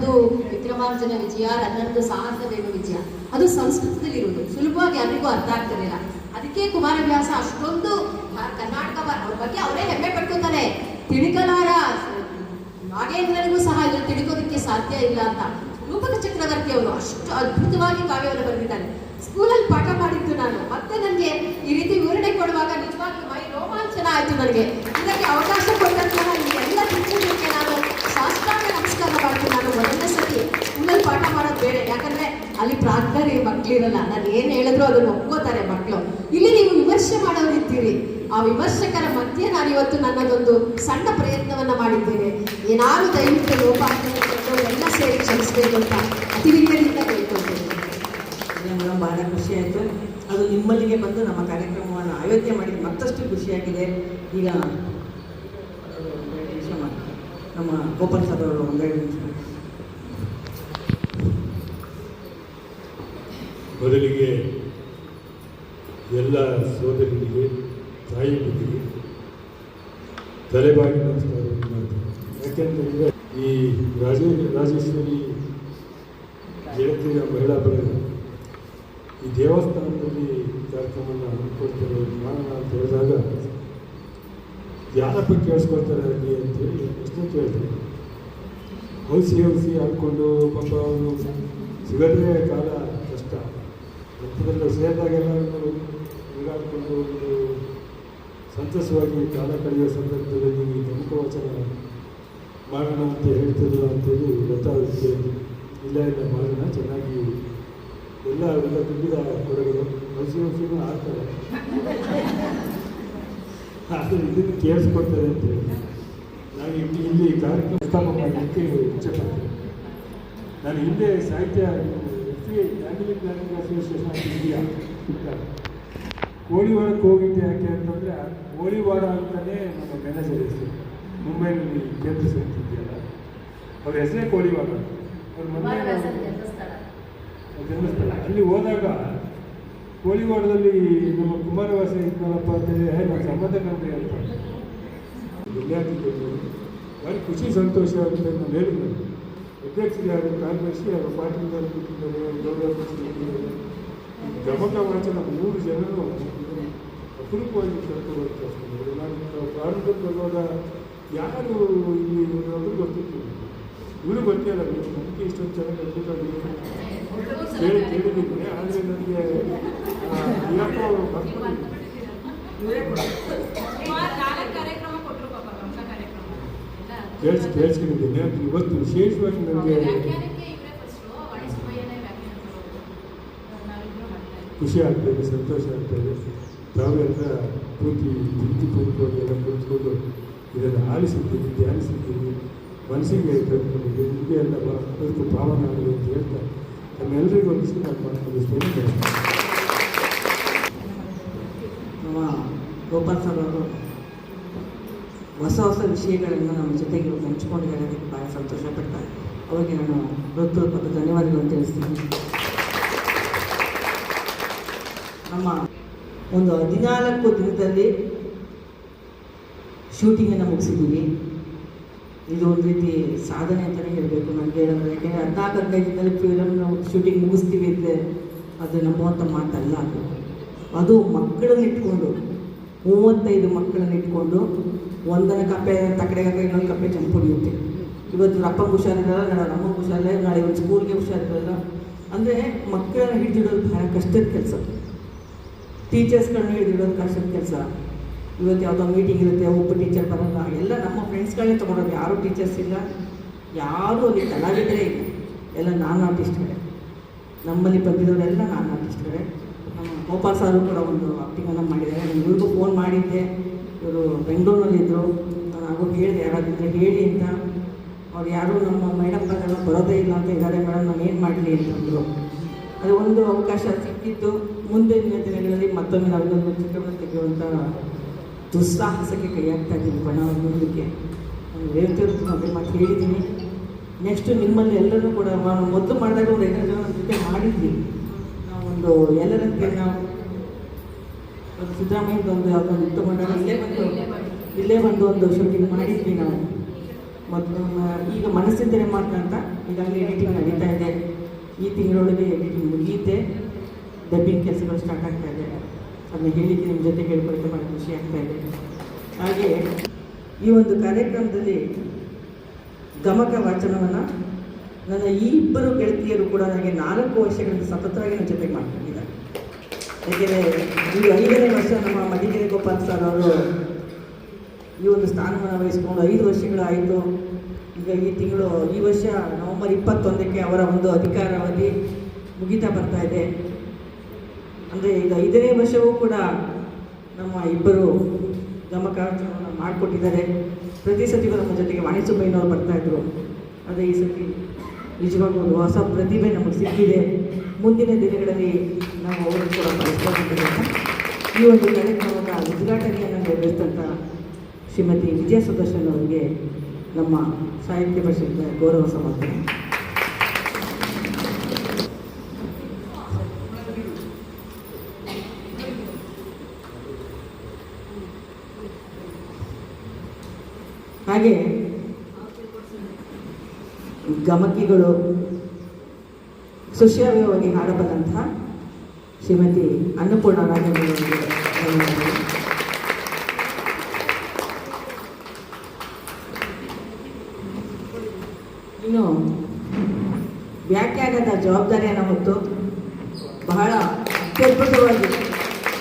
11 ವಿಕ್ರಮಾರ್ಜುನ ವಿಜಯ, 11 ಸಾಹಸವೇಗ ವಿಜಯ, ಅದು ಸಂಸ್ಕೃತದಲ್ಲಿ ಇರುವುದು, ಸುಲಭವಾಗಿ ಯಾರಿಗೂ ಅರ್ಥ ಆಗ್ತಿರಲಿಲ್ಲ. ಅದಕ್ಕೆ ಕುಮಾರವ್ಯಾಸ ಅಷ್ಟೊಂದು ಕರ್ನಾಟಕ ಅವ್ರ ಬಗ್ಗೆ ಅವರೇ ಹೆಮ್ಮೆ ಪಟ್ಕೋತಾರೆ. ತಿಳ್ಕಲಾರ ನಾಗೇಂದ್ರನಿಗೂ ಸಹ ಇದನ್ನು ತಿಳ್ಕೋದಕ್ಕೆ ಸಾಧ್ಯ ಇಲ್ಲ ಅಂತ ರೂಪಕ ಚಕ್ರವರ್ತಿ ಅವರು ಅಷ್ಟು ಅದ್ಭುತವಾಗಿ ಕಾವ್ಯವನ್ನು ಬರೆದಿದ್ದಾರೆ. ಸ್ಕೂಲಲ್ಲಿ ಪಾಠ ಮಾಡಿದ್ದು ನಾನು. ಮತ್ತೆ ನನಗೆ ಈ ರೀತಿ ವಿವರಣೆ ಕೊಡುವಾಗ ನಿಜವಾಗ್ಲೂ ಮೈ ರೋಮಾಂಚನ ಆಯಿತು. ನನಗೆ ಇದಕ್ಕೆ ಅವಕಾಶ ಕೊಟ್ಟಂತಹ ಈ ಎಲ್ಲ ಶಿಕ್ಷಕರಿಗೆ ನಾನು ಸಾಷ್ಟಾಂಗ ನಮಸ್ಕಾರ ಮಾಡ್ತೀನಿ. ನಾನು ಮೊದಲನೇ ಸತಿ ಸ್ಕೂಲಲ್ಲಿ ಪಾಠ ಮಾಡೋದು ಬೇಡ, ಯಾಕಂದ್ರೆ ಅಲ್ಲಿ ಪ್ರಾಜ್ಞರಿ ಮಕ್ಕಳಿರಲ್ಲ. ನಾನು ಏನು ಹೇಳಿದ್ರು ಅದನ್ನು ಒಪ್ಕೋತಾರೆ ಮಕ್ಕಳು. ಇಲ್ಲಿ ನೀವು ವಿಮರ್ಶೆ ಮಾಡೋರಿದ್ದೀರಿ. ಆ ವಿಮರ್ಶಕರ ಮಧ್ಯೆ ನಾನು ಇವತ್ತು ನನ್ನದೊಂದು ಸಣ್ಣ ಪ್ರಯತ್ನವನ್ನ ಮಾಡಿದ್ದೇನೆ. ಏನಾದ್ರು ದಯವಿಟ್ಟು ಲೋಪ ಎಲ್ಲ ಸೇರಿ ಕ್ಷಮಿಸಬೇಕು ಅಂತ ಅತಿವಿದ್ಯದಿಂದ ಕೇಳ್ಕೊಳ್ತೇನೆ. ಮೇಡಮ್, ಬಹಳ ಖುಷಿ ಆಯಿತು. ಅದು ನಿಮ್ಮಲ್ಲಿಗೆ ಬಂದು ನಮ್ಮ ಕಾರ್ಯಕ್ರಮವನ್ನು ಆಯೋಜನೆ ಮಾಡಿದ್ದು ಮತ್ತಷ್ಟು ಖುಷಿಯಾಗಿದೆ. ಈಗ ನಮ್ಮ ಗೋಪಾಲ್ ಸರ್ ಅವರು ಒಂದೆರಡು ನಿಮಿಷ. ಮೊದಲಿಗೆ ಎಲ್ಲ ಸೋದರರಿಗೆ, ತಾಯಿ ಬುದ್ಧಿಗೆ ತಲೆಬಾಗಿ ನಮಸ್ಕಾರವನ್ನು ಮಾಡ್ತಾರೆ. ಯಾಕೆಂತಂದರೆ ಈ ರಾಜೇಶ್ವರಿ ಗೆಳತಿಯ ಮಹಿಳಾ ಬಳಗ ಈ ದೇವಸ್ಥಾನದಲ್ಲಿ ಕಾರ್ಯಕ್ರಮವನ್ನು ಹಮ್ಮಿಕೊಳ್ತಾರೆ ಮಾಡೋಣ ಅಂತ ಹೇಳಿದಾಗ ಯಾರಪ್ಪ ಕೇಳಿಸ್ಕೊಳ್ತಾರೆ ಅಲ್ಲಿ ಅಂತೇಳಿ ಪ್ರಶ್ನೆ ಕೇಳ್ತಾರೆ. ಔಸಿ ಹಾಕ್ಕೊಂಡು ಪಾಪ ಅವನು ಸಿಗದೇ ಕಾಲ ಕಷ್ಟ. ಅಂಥದ್ರಲ್ಲಿ ಸೇರಿದಾಗೆಲ್ಲರೂ ಓಡಾಡಿಕೊಂಡು ಒಂದು ಸಂತಸವಾಗಿ ಕಾಲ ಕಳೆಯುವ ಸಂದರ್ಭದಲ್ಲಿ ಈ ಪ್ರಮುಖ ವಚನ ಮಾಡೋಣ ಅಂತ ಹೇಳ್ತಿದ್ರು ಅಂತೇಳಿ ಗೊತ್ತಾಗುತ್ತೆ. ಇಲ್ಲ ಮಾಡೋಣ, ಚೆನ್ನಾಗಿ ಎಲ್ಲ ತುಂಬಿದ ಕೊಡಗಳು ಔಸಿನೂ ಆಗ್ತಾರೆ. ಆದರೆ ಇದನ್ನು ಕೇಳಿಸ್ಕೊಡ್ತಾರೆ ಅಂತೇಳಿ ನಾನು ಇಲ್ಲಿ ಕಾರ್ಯಕ್ರಮ ಪ್ರಸ್ತಾಪ ಮಾಡಲಿಕ್ಕೆ ಇಚ್ಛೆಪಡ್ತೇನೆ. ನಾನು ಹಿಂದೆ ಸಾಹಿತ್ಯ family planning association of India ಕೋಳಿವಾಡಕ್ಕೆ ಹೋಗಿದ್ದೆ. ಯಾಕೆ ಅಂತಂದರೆ ಕೋಳಿವಾಡ ಅಂತಲೇ ನಮ್ಮ ಮ್ಯಾನೇಜರ್ ಹೆಸರು. ಮುಂಬೈನಲ್ಲಿ ಕೇಂದ್ರ ಸಮಿತಿ ಇದೆಯಲ್ಲ, ಅವ್ರ ಹೆಸರೇ ಕೋಳಿವಾಡ. ಅವ್ರ ಮನೆ ಜನ್ಮಸ್ಥಳ. ಅಲ್ಲಿ ಹೋದಾಗ ಕೋಳಿವಾಡದಲ್ಲಿ ನಮ್ಮ ಕುಮಾರವ್ಯಾಸ ಇದ್ನಲ್ಲಪ್ಪ ಅಂತೇಳಿ ನಮ್ಮ ಸಂಬಂಧ ಕಂಡ್ರಿ ಅಂತ ವಿದ್ಯಾರ್ಥಿಗಳು ಭಾರಿ ಖುಷಿ ಸಂತೋಷ ಅಂತ ನಾನು ಹೇಳಿದ್ರು. ಅಧ್ಯಕ್ಷರು ಯಾರು ಕಾರ್ಯದರ್ಶಿ ಅವರು ಪಾಟೀಲ್ದಾರ್ ಕೂತಿದ್ದಾರೆ, ಗೌರವ ಗಮಕ ವಾಚನ 3 ಜನರು ಅಪರೂಪವಾಗಿ ಕರ್ಕೊಂಡು ಹೋಗ್ತಾರೆ. ನಾನು ಪ್ರಾರಂಭಕ್ಕೆ ಬರುವಾಗ ಯಾರು ಇಲ್ಲಿ ಇವರು ಗೊತ್ತಿತ್ತು, ಇವರು ಗೊತ್ತಿಲ್ಲ, ನಮಗೆ ಇಷ್ಟೊಂದು ಚೆನ್ನಾಗಿ ಅದ್ಭುತವಾಗಿ ಕೇಳಿದ್ದೀನಿ. ಆದರೆ ನನಗೆ ಇಲ್ಲಪ್ಪ ಅವರು ಕೇಳಿಸ್ಕೊಂಡಿದ್ದೀನಿ. ಇವತ್ತು ವಿಶೇಷವಾಗಿ ನನಗೆ ಖುಷಿ ಆಗ್ತಾಯಿದೆ, ಸಂತೋಷ ಆಗ್ತಾಯಿದೆ. ತಾವೆಲ್ಲ ಪ್ರೀತಿಪೂರ್ವಕವಾಗಿ ಎಲ್ಲ ಕುಳಿತುಕೊಂಡು ಇದನ್ನು ಆಲಿಸಿದ್ದೀನಿ, ಧ್ಯಾನಿಸಿದ್ದೀನಿ, ಮನಸ್ಸಿಗೆ ಕರ್ಕೊಂಡಿದ್ದೆ. ನಿಮಗೆ ಎಲ್ಲ ಬದುಕು ಭಾವನೆ ಆಗಲಿ ಅಂತ ಹೇಳ್ತಾ ನಮ್ಮೆಲ್ಲರಿಗೂ ಒಂದಿಸಿ ನಾನು ಮಾಡ್ಕೊಂಡಿದ್ದೇನೆ. ನಮ್ಮ ಗೋಪಾಲ್ ಸರ್ ಅವರು ಹೊಸ ವಿಷಯಗಳನ್ನು ನಮ್ಮ ಜೊತೆಗೆ ಹಂಚ್ಕೊಂಡಿದ್ದಾರೆ. ಅದಕ್ಕೆ ಭಾಳ ಸಂತೋಷಪಡ್ತಾರೆ. ಅವರಿಗೆ ನಾನು ಹೃತ್ಪೂರ್ವಕ ಧನ್ಯವಾದಗಳನ್ನು ತಿಳಿಸ್ತೀನಿ. ನಮ್ಮ ಒಂದು 14 ದಿನದಲ್ಲಿ ಶೂಟಿಂಗನ್ನು ಮುಗಿಸಿದ್ದೀವಿ. ಇದು ಒಂದು ರೀತಿ ಸಾಧನೆ ಅಂತಲೇ ಹೇಳಬೇಕು ನನಗೆ ಹೇಳೋದು. ಯಾಕೆಂದರೆ 14-15 ದಿನದಲ್ಲಿ ಫಿಲಮ್ ನಾವು ಶೂಟಿಂಗ್ ಮುಗಿಸ್ತೀವಿ ಅಂದರೆ ಅದು ನಂಬುವಂಥ ಮಾತಲ್ಲ. ಅದು ಮಕ್ಕಳನ್ನ ಇಟ್ಕೊಂಡು 35 ಮಕ್ಕಳನ್ನ ಇಟ್ಕೊಂಡು ಒಂದನ ಕಪ್ಪೆ ತಕಡೆಗಾಕ ಇನ್ನೊಂದು ಕಪ್ಪೆ ಚಂಪು ಹೊಡಿಯುತ್ತೆ. ಇವತ್ತು ಅಪ್ಪಂಗೆ ಹುಷಾರಿರಲ್ಲ, ನಾಳೆ ಅಮ್ಮಂಗೆ ಹುಷಾರಿಲ್ಲ, ನಾಳೆ ಒಂದು ಸ್ಕೂಲ್ಗೆ ಹುಷಾರಿರಲ್ಲ. ಅಂದರೆ ಮಕ್ಕಳನ್ನ ಹಿಡಿದಿಡೋದು ಬಹಳ ಕಷ್ಟದ ಕೆಲಸ. ಟೀಚರ್ಸ್ಗಳನ್ನ ಹಿಡಿದಿಡೋದು ಕಷ್ಟದ ಕೆಲಸ. ಇವತ್ತು ಯಾವುದೋ ಮೀಟಿಂಗ್ ಇರುತ್ತೆ, ಒಬ್ಬ ಟೀಚರ್ ಬರೋಲ್ಲ, ಎಲ್ಲ ನಮ್ಮ ಫ್ರೆಂಡ್ಸ್ಗಳನ್ನೇ ತೊಗೊಂಡೋದು. ಯಾರೂ ಟೀಚರ್ಸ್ ಇಲ್ಲ, ಯಾರೂ ಅಲ್ಲಿ ಕಲಾವಿದರೇ ಇಲ್ಲ, ಎಲ್ಲ ನಾನ್ ಆರ್ಟಿಸ್ಟ್ಗಳೇ. ನಮ್ಮಲ್ಲಿ ಬಂದಿರೋರೆಲ್ಲ ನಾನ್ ಆರ್ಟಿಸ್ಟ್ಗಳೇ. ನಮ್ಮ ಗೋಪಾಲ್ ಸಾರು ಕೂಡ ಒಂದು ಆಕ್ಟಿಂಗನ್ನು ಮಾಡಿದ್ದಾರೆ. ನಾನು ಇವ್ರಿಗೂ ಫೋನ್ ಮಾಡಿದ್ದೆ, ಇವರು ಬೆಂಗಳೂರಿನಲ್ಲಿದ್ದರು. ನಾನು ಆಗೋ ಹೇಳಿದೆ ಯಾರಾದಿದ್ದರೆ ಹೇಳಿ ಅಂತ. ಅವ್ರು ಯಾರೂ ನಮ್ಮ ಮೇಡಮ್ ಬಂದೆಲ್ಲ ಬರೋದೇ ಇಲ್ಲ ಅಂತ ಇದ್ದಾರೆ ಮೇಡಮ್, ನಾನು ಏನು ಮಾಡಲಿ ಅಂತಂದರು. ಅದು ಒಂದು ಅವಕಾಶ ಸಿಕ್ಕಿತ್ತು. ಮುಂದಿನ ದಿನಗಳಲ್ಲಿ ಮತ್ತೊಮ್ಮೆ ನಾವೆಲ್ಲರೂ ಚಿತ್ರವನ್ನು ತೆಗೆಯುವಂಥ ದುಸ್ಸಾಹಸಕ್ಕೆ ಕೈ ಹಾಕ್ತಾ ಇದ್ದೀನಿ. ಬಣ್ಣ ಮುಂದಕ್ಕೆ ನಾನು ಹೇಳ್ತಿರೋದು ಅದೇ ಮಾತು ಹೇಳಿದ್ದೀನಿ. ನೆಕ್ಸ್ಟು ನಿಮ್ಮಲ್ಲಿ ಎಲ್ಲರೂ ಕೂಡ ಮೊದಲು ಮಾಡಿದಾಗ ಒಂದು 5 ಜನ ಜೊತೆ ಮಾಡಿದ್ವಿ. ನಾವೊಂದು ಎಲ್ಲರಂತೆ ನಾವು ಒಂದು ಸಿದ್ದರಾಮಯ್ಯದೊಂದು ಯಾವುದೊಂದು ತಗೊಂಡಾಗ ಇಲ್ಲೇ ಬಂದು ಒಂದು ಶೂಟಿಂಗ್ ಮಾಡಿದ್ವಿ ನಾವು. ಮತ್ತು ಈಗ ಮನಸ್ಸಿದ್ದರೆ ಮಾತ್ರ ಅಂತ ಈಗಾಗಲೇ ಎಡಿಟಿಂಗ್ ನಡೀತಾ ಇದೆ. ಈ ತಿಂಗಳೊಳಗೆ ಎಡಿಟಿಂಗ್ ಮುಗಿಯುತ್ತೆ, ಡಬ್ಬಿಂಗ್ ಕೆಲಸಗಳು ಸ್ಟಾರ್ಟ್ ಆಗ್ತಾ ಇದೆ. ಅದನ್ನ ಹೇಳಿಕೆ ನಿಮ್ಮ ಜೊತೆ ಕೇಳ್ಕೊಳ್ತಾ ಭಾಳ ಖುಷಿ ಆಗ್ತಾ ಇದೆ. ಹಾಗೆ ಈ ಒಂದು ಕಾರ್ಯಕ್ರಮದಲ್ಲಿ ಗಮಕ ವಾಚನವನ್ನು ನನ್ನ ಈ ಇಬ್ಬರು ಗೆಳತಿಯರು ಕೂಡ ನನಗೆ 4 ವರ್ಷಗಳಿಂದ ಸತತವಾಗಿ ನನ್ನ ಜೊತೆಗೆ ಮಾಡ್ಕೊಂಡಿದ್ದಾರೆ. ಯಾಕೆಂದರೆ ಈಗ 5ನೇ ವರ್ಷ ನಮ್ಮ ಮಡಿಕೇರಿ ಗೋಪಾಲ್ ಸರ್ ಅವರು ಈ ಒಂದು ಸ್ಥಾನವನ್ನು ವಹಿಸ್ಕೊಂಡು 5 ವರ್ಷಗಳಾಯಿತು. ಈಗ ಈ ವರ್ಷ ನವೆಂಬರ್ 21ಕ್ಕೆ ಅವರ ಒಂದು ಅಧಿಕಾರಾವಧಿ ಮುಗಿತಾ ಬರ್ತಾ ಇದೆ. ಅಂದರೆ ಈಗ 5ನೇ ವರ್ಷವೂ ಕೂಡ ನಮ್ಮ ಇಬ್ಬರು ಗಮಕಾರ್ಯವನ್ನು ಮಾಡಿಕೊಟ್ಟಿದ್ದಾರೆ. ಪ್ರತಿ ಸತಿಗೂ ನಮ್ಮ ಜೊತೆಗೆ ವಾಣಿ ಸುಬ್ಬಯ್ಯನವರು ಬರ್ತಾಯಿದ್ರು. ಅದೇ ಈ ಸತಿ ನಿಜವಾಗೂ ಒಂದು ಹೊಸ ಪ್ರತಿಭೆ ನಮಗೆ ಸಿಕ್ಕಿದೆ. ಮುಂದಿನ ದಿನಗಳಲ್ಲಿ ನಾವು ಅವರನ್ನು ಕೂಡ ಬಳಸ್ಕೊಂಡಿದ್ದೇವೆ. ಈ ಒಂದು ಕಾರ್ಯಕ್ರಮದ ಉದ್ಘಾಟನೆಯನ್ನು ನೆರವೇರಿಸಿದಂಥ ಶ್ರೀಮತಿ ವಿಜಯ ಸುದರ್ಶನ್ ಅವರಿಗೆ ನಮ್ಮ ಸಾಹಿತ್ಯ ಪರಿಷತ್ತಿನ ಗೌರವ ಸಮರ್ಪಣೆ. ಹಾಗೆ ಗಮಕಿಗಳು ಸುಶ್ರಾವ್ಯವಾಗಿ ಹಾಡಬಲ್ಲಂತಹ ಶ್ರೀಮತಿ ಅನ್ನಪೂರ್ಣ ರಾಜೇಂದ್ರವರಿಗೆ ಇನ್ನು ವ್ಯಾಖ್ಯಾನದ ಜವಾಬ್ದಾರಿಯನ್ನು ಹೊತ್ತು ಬಹಳ ಅತ್ಯದ್ಭುತವಾಗಿ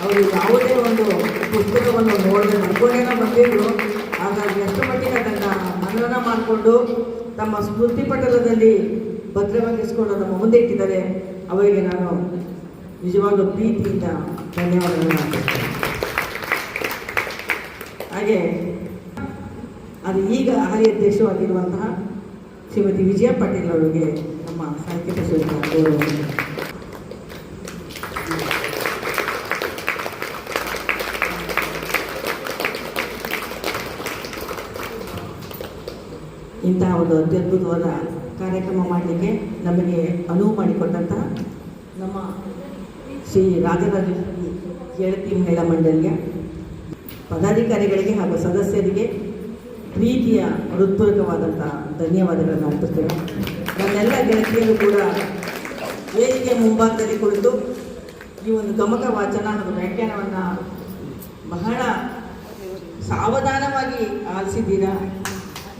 ಅವರು ಯಾವುದೇ ಒಂದು ಪುಸ್ತಕವನ್ನು ನೋಡಿದ್ರೆ ನಡ್ಕೊಂಡೇನೋ ಬಂದಿದ್ರು. ಹಾಗಾಗಿ ಎಷ್ಟು ಮಟ್ಟಿಗೆ ಅದನ್ನು ಮನನ ಮಾಡಿಕೊಂಡು ತಮ್ಮ ಸ್ಮೃತಿ ಪಟಲದಲ್ಲಿ ಭದ್ರವಾಗಿಸ್ಕೊಂಡು ನಮ್ಮ ಮುಂದೆ ಇಟ್ಟಿದ್ದಾರೆ. ಅವರಿಗೆ ನಾನು ನಿಜವಾಗ್ಲೂ ಪ್ರೀತಿಯಿಂದ ಧನ್ಯವಾದಗಳನ್ನು ಅರ್ಪಿಸ್ತೇನೆ. ಹಾಗೆ ಅದು ಈಗ ಹಾಲಿ ಅಧ್ಯಕ್ಷವಾಗಿರುವಂತಹ ಶ್ರೀಮತಿ ವಿಜಯ ಪಾಟೀಲ್ ಅವರಿಗೆ ನಮ್ಮ ಸಾಹಿತ್ಯ ಪರಿಷತ್ತಿನ ಗೌರವ. ಇಂತಹ ಒಂದು ಅತ್ಯದ್ಭುತವಾದ ಕಾರ್ಯಕ್ರಮ ಮಾಡಲಿಕ್ಕೆ ನಮಗೆ ಅನುವು ಮಾಡಿಕೊಟ್ಟಂತಹ ನಮ್ಮ ಶ್ರೀ ರಾಜರಾಜೇಶ್ವರಿ ಗೆಳತಿ ಮಹಿಳಾ ಮಂಡಳಿಯ ಪದಾಧಿಕಾರಿಗಳಿಗೆ ಹಾಗೂ ಸದಸ್ಯರಿಗೆ ಪ್ರೀತಿಯ ಹೃತ್ಪೂರ್ವಕವಾದಂಥ ಧನ್ಯವಾದಗಳನ್ನು ಅರ್ಪಿಸ್ತೇವೆ. ನನ್ನೆಲ್ಲ ಗೆಳತಿಯರು ಕೂಡ ವೇದಿಕೆ ಮುಂಭಾಗದಲ್ಲಿ ಕುಳಿತು ಈ ಒಂದು ಗಮಕ ವಾಚನ ಹಾಗೂ ವ್ಯಾಖ್ಯಾನವನ್ನು ಬಹಳ ಸಾವಧಾನವಾಗಿ ಆಲಿಸಿದ್ದೀರಾ.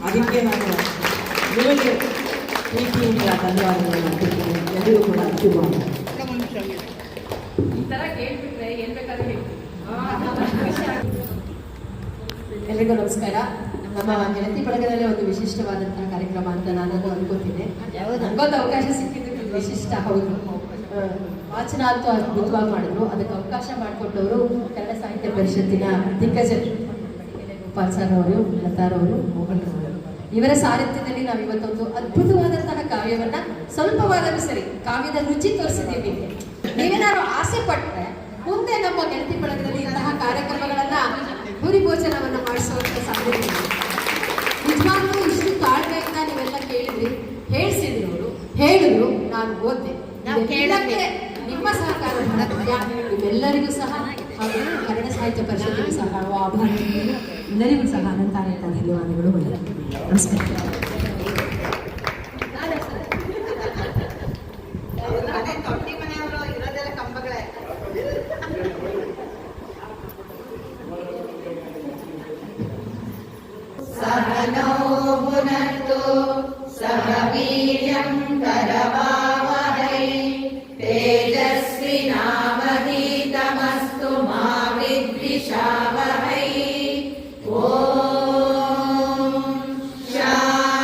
ಅದಕ್ಕೆ ನಾನು ನಿಮಗೆ ಪ್ರೀತಿಯಿಂದ ಧನ್ಯವಾದಗಳನ್ನು ಅರ್ಪಿಸ್ತೇನೆ. ಎಲ್ಲರಿಗೂ ಕೂಡ ಶುಭ. ಈ ಥರ ಕೇಳ್ಬಿಟ್ರೆ ಏನು ಬೇಕಾದ್ರೂ ಹೇಳ್ತೀನಿ. ಎಲ್ಲರಿಗೂ ನಮಸ್ಕಾರ. ನಮ್ಮ ಗೆಳತಿ ಬಳಗದಲ್ಲಿ ಒಂದು ವಿಶಿಷ್ಟವಾದಂತಹ ಕಾರ್ಯಕ್ರಮ ಅಂತ ನಾನು ಅನ್ಕೋತೀನಿ. ನನಗೊಂದು ಅವಕಾಶ ಸಿಕ್ಕಿದ್ದು ವಿಶಿಷ್ಟ. ಹೌದು, ವಾಚನ ಅಂತೂ ಅದ್ಭುತವಾಗಿ ಮಾಡಿದ್ರು. ಅದಕ್ಕೆ ಅವಕಾಶ ಮಾಡಿಕೊಟ್ಟವರು ಕನ್ನಡ ಸಾಹಿತ್ಯ ಪರಿಷತ್ತಿನ ದಿಗ್ಗಜರು ಗೋಪಾಲ್ ಸರ್ ಅವರು, ಲತಾರವರು, ಮೋಹನ್ ಅವರು. ಇವರ ಸಾರಥ್ಯದಲ್ಲಿ ನಾವು ಇವತ್ತೊಂದು ಅದ್ಭುತವಾದಂತಹ ಕಾವ್ಯವನ್ನ ಸ್ವಲ್ಪವಾದರೂ ಸರಿ ಕಾವ್ಯದ ರುಚಿ ತೋರಿಸಿದ್ದೀವಿ. ನೀವೇನಾದ್ರು ಆಸೆ ಪಟ್ಟರೆ ಮುಂದೆ ನಮ್ಮ ಗೆಳತಿ ಬಳಗದಲ್ಲಿ ಇಂತಹ ಕಾರ್ಯಕ್ರಮಗಳನ್ನ ಭೂರಿಭೋಜನವನ್ನ ಮಾಡಿಸುವಂತ ಸಾಧ್ಯತೆ ಇದೆ. ನಿಜವಾಗ್ಲೂ ಇಷ್ಟು ತಾಳ್ಮೆಯಿಂದ ನೀವೆಲ್ಲ ಕೇಳಿದ್ರಿ, ಹೇಳಿಸಿದ್ರು ಅವರು, ಹೇಳಿದ್ರು, ನಾನು ಓದ್ದೆ. ಕೇಳಕ್ಕೆ ನಿಮ್ಮ ಸಹಕಾರ ಅಗತ್ಯ. ನಿಮ್ಮೆಲ್ಲರಿಗೂ ಸಹ ಹಾಗೂ ಕನ್ನಡ ಸಾಹಿತ್ಯ ಪರಿಷತ್ತಿಗೂ ಸಹ ಆಭಾರ. ಎಲ್ಲರಿಗೂ ಸಹ ಅನಂತ ಧನ್ಯವಾದಗಳು. ನಮಸ್ಕಾರ. सह वीर्यं करवावहै तेजस्विनावधीतमस्तु मा विद्विषावहै। ॐ शान्ति।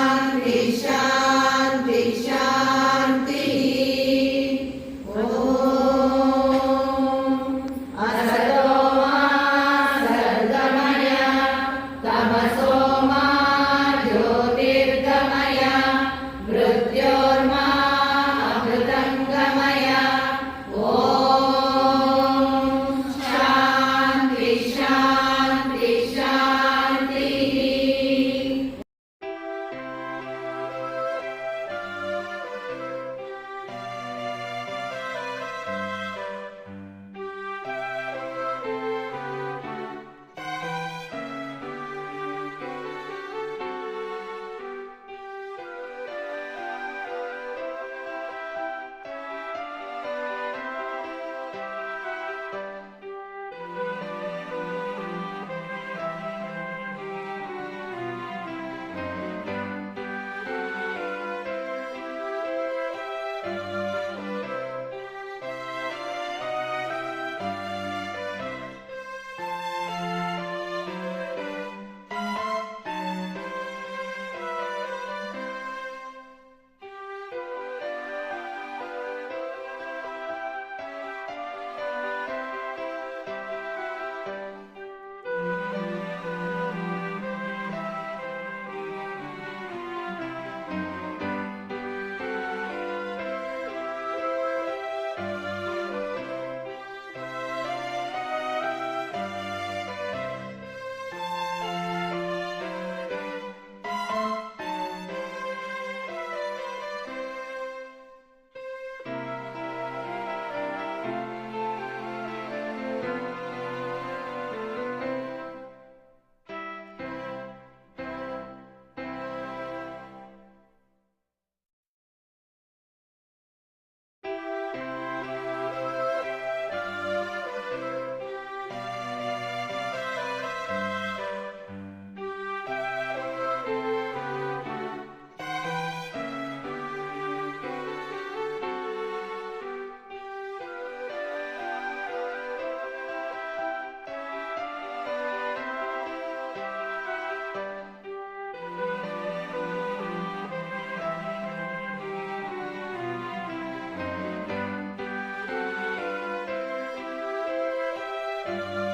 ॐ